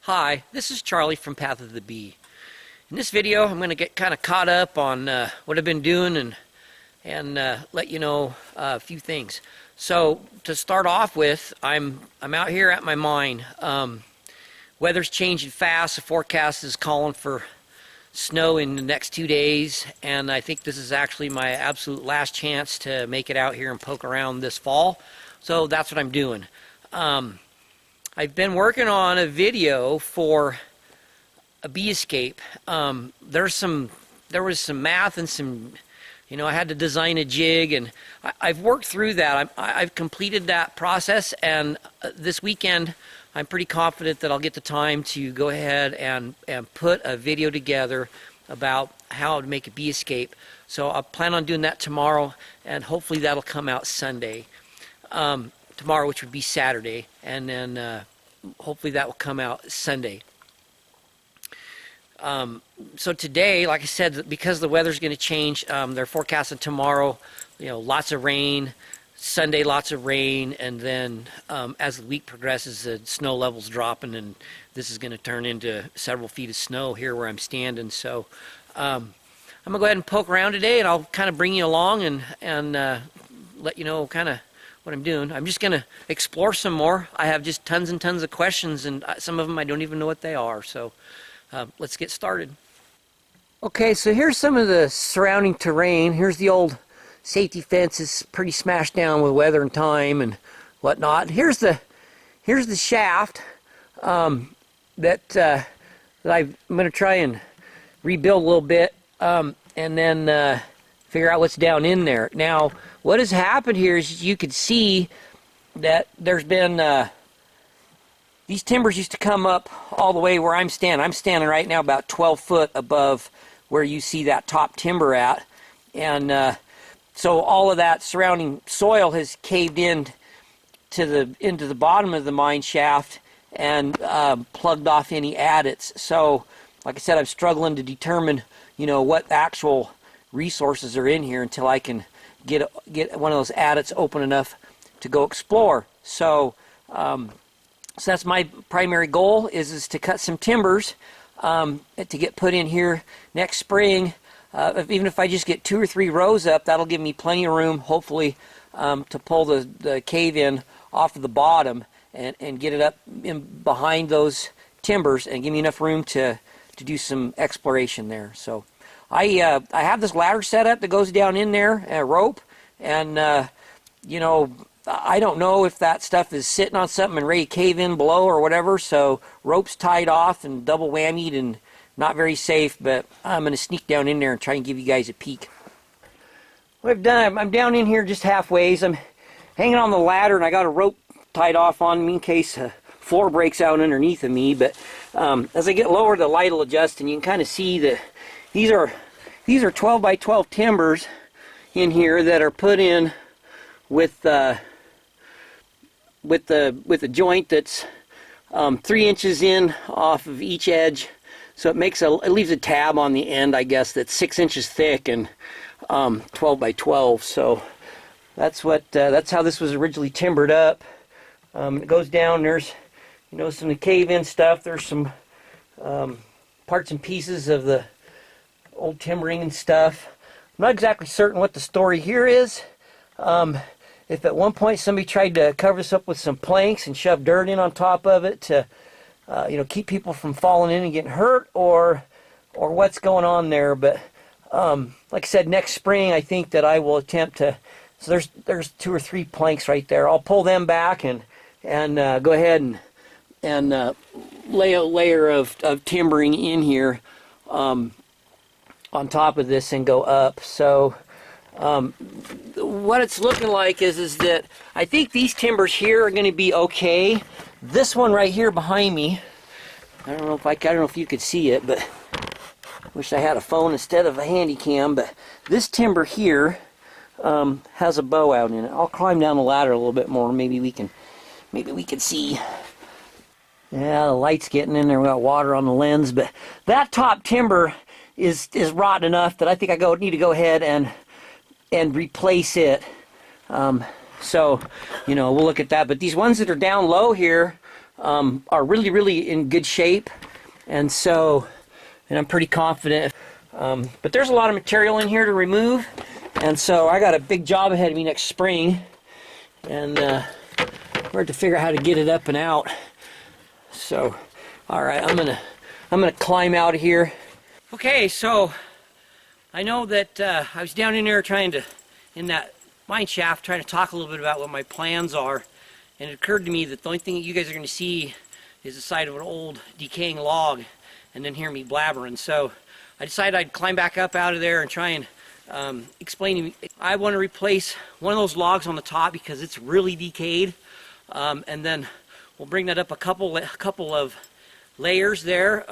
Hi, this is Charlie from Path of the Bee. In this video, I'm going to get kind of caught up on what I've been doing and let you know a few things. So to start off with, I'm out here at my mine. Weather's changing fast. The forecast is calling for snow in the next 2 days, and I think this is actually my absolute last chance to make it out here and poke around this fall. So that's what I'm doing. I've been working on a video for a bee escape. There was some math and some, I had to design a jig, and I've worked through that. I've completed that process, and this weekend I'm pretty confident that I'll get the time to go ahead and put a video together about how to make a bee escape. So I plan on doing that tomorrow, and hopefully that'll come out Sunday. Tomorrow, which would be Saturday, and then hopefully that will come out Sunday. So today, like I said, because the weather's going to change, they're forecasting tomorrow, lots of rain, Sunday lots of rain, and then as the week progresses, the snow level's dropping, and this is going to turn into several feet of snow here where I'm standing. So I'm going to go ahead and poke around today, and I'll kind of bring you along and let you know kind of what I'm doing. I'm just going to explore some more. I have just tons and tons of questions, and some of them I don't even know what they are. So let's get started. Okay, so here's some of the surrounding terrain. Here's the old safety fence. It's pretty smashed down with weather and time and whatnot. Here's the shaft that I'm going to try and rebuild a little bit, and then figure out what's down in there. Now, what has happened here is you could see that there's been these timbers used to come up all the way where I'm standing. I'm standing right now about 12 foot above where you see that top timber at, and so all of that surrounding soil has caved in into the bottom of the mine shaft and plugged off any adits. So, like I said, I'm struggling to determine, what actual resources are in here until I can get one of those adits open enough to go explore. So, so that's my primary goal is to cut some timbers to get put in here next spring. Even if I just get 2 or 3 rows up, that'll give me plenty of room, hopefully, to pull the cave in off of the bottom and get it up in behind those timbers and give me enough room to do some exploration there. So I have this ladder set up that goes down in there, a rope, and I don't know if that stuff is sitting on something and ready to cave in below or whatever, so rope's tied off and double whammied and not very safe, but I'm going to sneak down in there and try and give you guys a peek. What I've done, I'm down in here just halfway. I'm hanging on the ladder, and I got a rope tied off on me in case a floor breaks out underneath of me, but as I get lower, the light will adjust, and you can kind of see that these are 12 by 12 timbers in here that are put in with the joint that's 3 inches in off of each edge, so it leaves a tab on the end, I guess, that's 6 inches thick and 12 by 12. So that's how this was originally timbered up. It goes down. There's some of the cave-in stuff. There's some parts and pieces of the old timbering and stuff. I'm not exactly certain what the story here is. If at one point somebody tried to cover this up with some planks and shove dirt in on top of it to keep people from falling in and getting hurt, or what's going on there. But like I said, next spring I think that I will attempt to. So there's 2 or 3 planks right there. I'll pull them back and go ahead and lay a layer of timbering in here on top of this and go up. So what it's looking like is that I think these timbers here are going to be okay. This one right here behind me, I don't know if you could see it, but I wish I had a phone instead of a handy cam. But this timber here has a bow out in it. I'll climb down the ladder a little bit more. Maybe we can see. Yeah, the light's getting in there. We got water on the lens, but that top timber is rotten enough that I think I need to go ahead and replace it. So, we'll look at that. But these ones that are down low here, are really, really in good shape. And so, and I'm pretty confident. But there's a lot of material in here to remove. And so I got a big job ahead of me next spring. And we're going to figure out how to get it up and out. So, all right, I'm gonna climb out of here. Okay, so I know that I was down in there in that mine shaft, trying to talk a little bit about what my plans are. And it occurred to me that the only thing that you guys are going to see is the side of an old decaying log and then hear me blabbering. So I decided I'd climb back up out of there and try and explain to you. I want to replace one of those logs on the top because it's really decayed. And then we'll bring that up a couple of layers there.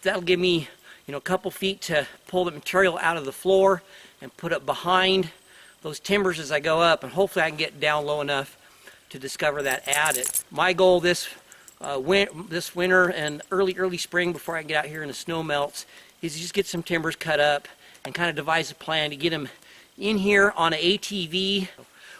That'll give me, a couple feet to pull the material out of the floor and put it behind those timbers as I go up, and hopefully I can get down low enough to discover that adit. My goal this winter and early spring, before I get out here and the snow melts, is to just get some timbers cut up and kind of devise a plan to get them in here on an ATV.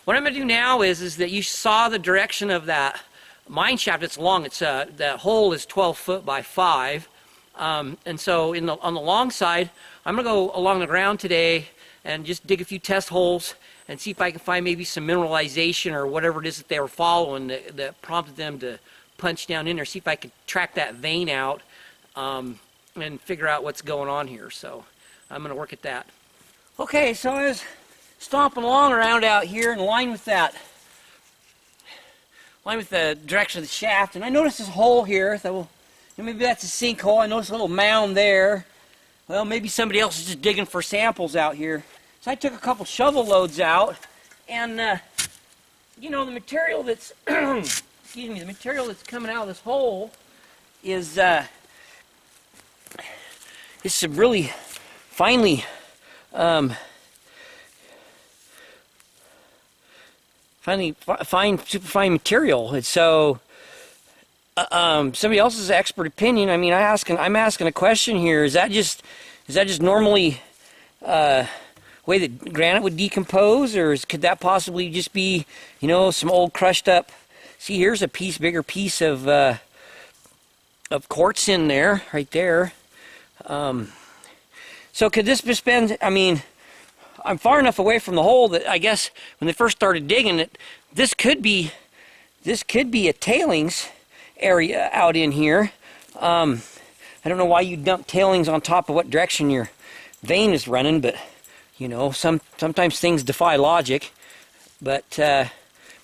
What I'm going to do now is that you saw the direction of that mine shaft. It's long. It's the hole is 12 foot by 5, and so on the long side, I'm going to go along the ground today and just dig a few test holes and see if I can find maybe some mineralization or whatever it is that they were following that prompted them to punch down in there. See if I can track that vein out and figure out what's going on here. So I'm going to work at that. Okay, so I was stomping along around out here in line with the direction of the shaft, and I noticed this hole here. I thought, well, maybe that's a sinkhole. I noticed a little mound there. Well, maybe somebody else is just digging for samples out here. So I took a couple shovel loads out, and the material that's excuse me, the material that's coming out of this hole is some really finely super fine material. And so somebody else's expert opinion. I mean, I'm asking a question here. Is that just normally way that granite would decompose, or could that possibly just be, some old crushed up? See, here's a bigger piece of quartz in there, right there. So could this just been? I mean, I'm far enough away from the hole that I guess when they first started digging it, this could be a tailings area out in here. I don't know why you dump tailings on top of what direction your vein is running, but sometimes things defy logic. But that's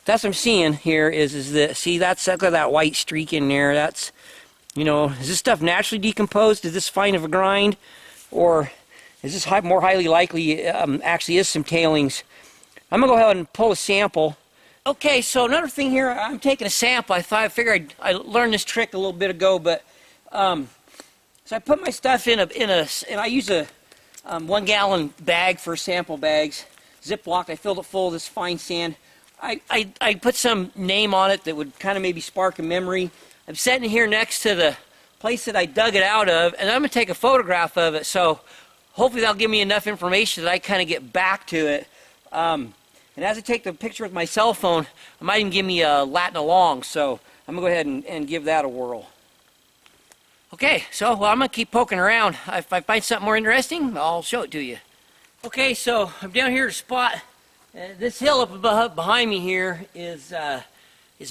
what I'm seeing here is that, see, that's that white streak in there. That's, is this stuff naturally decomposed? Is this fine of a grind, or is this more highly likely actually is some tailings? I'm gonna go ahead and pull a sample. Okay, so another thing here, I'm taking a sample. I figured I learned this trick a little bit ago, but so I put my stuff in and I use a 1 gallon bag for sample bags, Ziploc. I filled it full of this fine sand. I put some name on it that would kind of maybe spark a memory. I'm sitting here next to the place that I dug it out of, and I'm gonna take a photograph of it. So hopefully that'll give me enough information that I kind of get back to it. And as I take the picture with my cell phone, it might even give me a Latin along. So I'm gonna go ahead and give that a whirl. Okay, so I'm gonna keep poking around. If I find something more interesting, I'll show it to you. Okay, so I'm down here to spot. This hill up above, behind me here is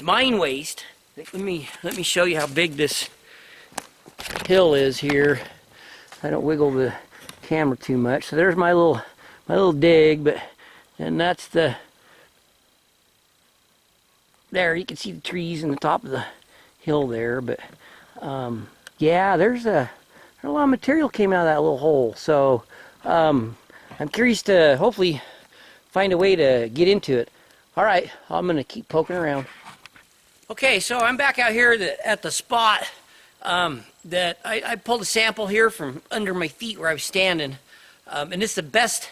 mine waste. Let me show you how big this hill is here. I don't wiggle the camera too much. So there's my little dig, and that's there you can see the trees in the top of the hill there, but yeah, there's a lot of material came out of that little hole. So I'm curious to hopefully find a way to get into it. All right, I'm gonna keep poking around. Okay, so I'm back out here at the spot that I pulled a sample here from under my feet where I was standing, and it's the best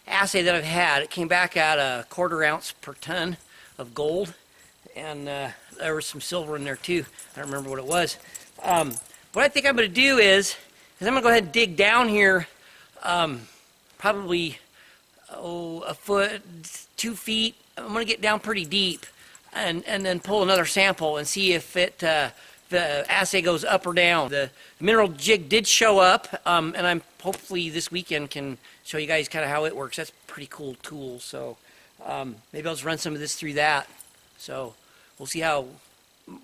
assay that I've had. It came back at a 1/4 ounce per ton of gold, and there was some silver in there too. I don't remember what it was. What I think I'm going to do is I'm going to go ahead and dig down here, probably a foot, 2 feet. I'm going to get down pretty deep. and then pull another sample and see if the assay goes up or down. The mineral jig did show up, and I'm hopefully this weekend can show you guys kind of how it works. That's a pretty cool tool. So maybe I'll just run some of this through that. So we'll see how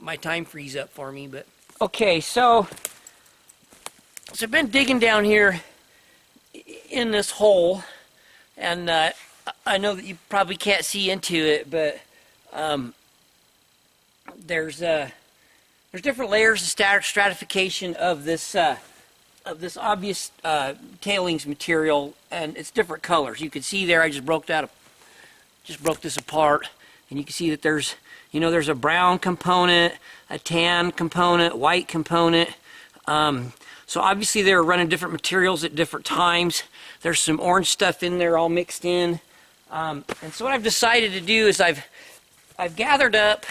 my time frees up for me. But okay, so I've been digging down here in this hole, and I know that you probably can't see into it, but there's different layers of stratification of this obvious tailings material, and it's different colors. You can see there, I just broke this apart, and you can see that there's a brown component, a tan component, white component. So obviously they're running different materials at different times. There's some orange stuff in there all mixed in. And so what I've decided to do is I've gathered up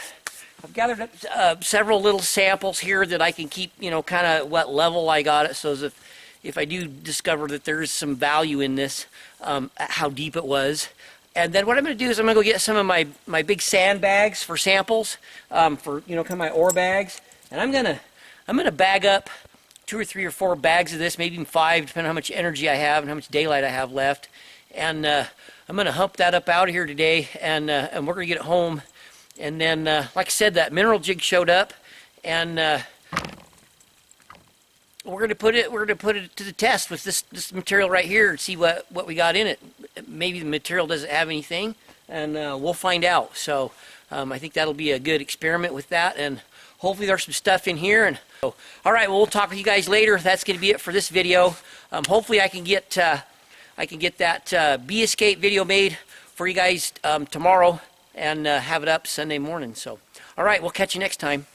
several little samples here that I can keep, kind of what level I got it, so as if I do discover that there is some value in this, how deep it was. And then what I'm going to do is I'm going to go get some of my big sand bags for samples, for kind of my ore bags, and I'm gonna bag up 2 or 3 or 4 bags of this, maybe even 5, depending on how much energy I have and how much daylight I have left. And I'm gonna hump that up out of here today, and we're gonna get it home. And then, like I said, that mineral jig showed up, and we're gonna put it to the test with this material right here and see what we got in it. Maybe the material doesn't have anything, and we'll find out. So I think that'll be a good experiment with that, and hopefully there's some stuff in here. And so, all right, well, we'll talk with you guys later. That's going to be it for this video. Hopefully I can get that bee escape video made for you guys tomorrow, and have it up Sunday morning. So, all right, we'll catch you next time.